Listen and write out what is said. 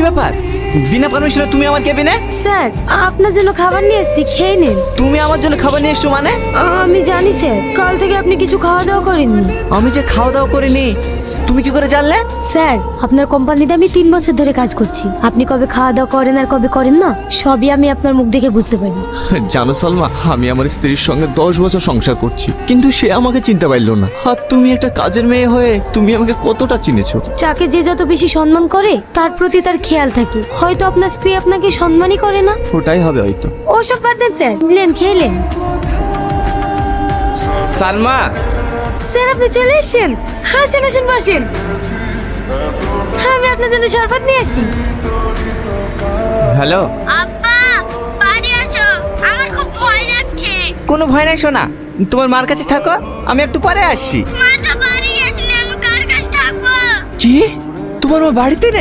ব্যাপার? বিনা পারমিশনে তুমি আমার কেবিনে? স্যার, আপনার জন্য খাবার নিয়ে এসেছি, খেয়ে নিন। তুমি আমার জন্য খাবার নিয়ে এসছো মানে? আমি জানি স্যার, কাল থেকে আপনি কিছু খাওয়া দাওয়া করেননি। আমি যে খাওয়া দাওয়া করিনি তুমি কি করে জানলে? স্যার, আপনার কোম্পানিতে আমি 3 বছর ধরে কাজ করছি। আপনি কবে খাওয়া দাওয়া করেন আর কবে করেন না, সবই আমি আপনার মুখ দেখে বুঝতে পারি। জানো সালমা, আমি আমার স্ত্রীর সঙ্গে 10 বছর সংসার করছি, কিন্তু সে আমাকে চিনতে পারলো না। আর তুমি একটা কাজের মেয়ে হয়ে তুমি আমাকে কতটা চিনেছো? যাকে যে যত বেশি সম্মান করে তার প্রতি তার খেয়াল থাকে। হয়তো আপনার স্ত্রী আপনাকে সম্মানই করে না। ওটাই হবে হয়তো। ওসব বাদ দেন স্যার, নিলেন খেলেন। সালমা, স্যার আপনি চলে এসেছেন। আসেন আসেন, বসেন। আমি আপনার জন্য শরবত নিয়ে আসি। হ্যালো। আব্বা, বাড়ি আসো, আমার খুব ভয় লাগছে। কোনো ভয় নাই সোনা, তোমার মার কাছে থাকো, আমি একটু পরে আসছি। মাটা বাড়ি আসলে আমি কার কাছে থাকবো? কি? তোমার মা বাড়িতে নেই?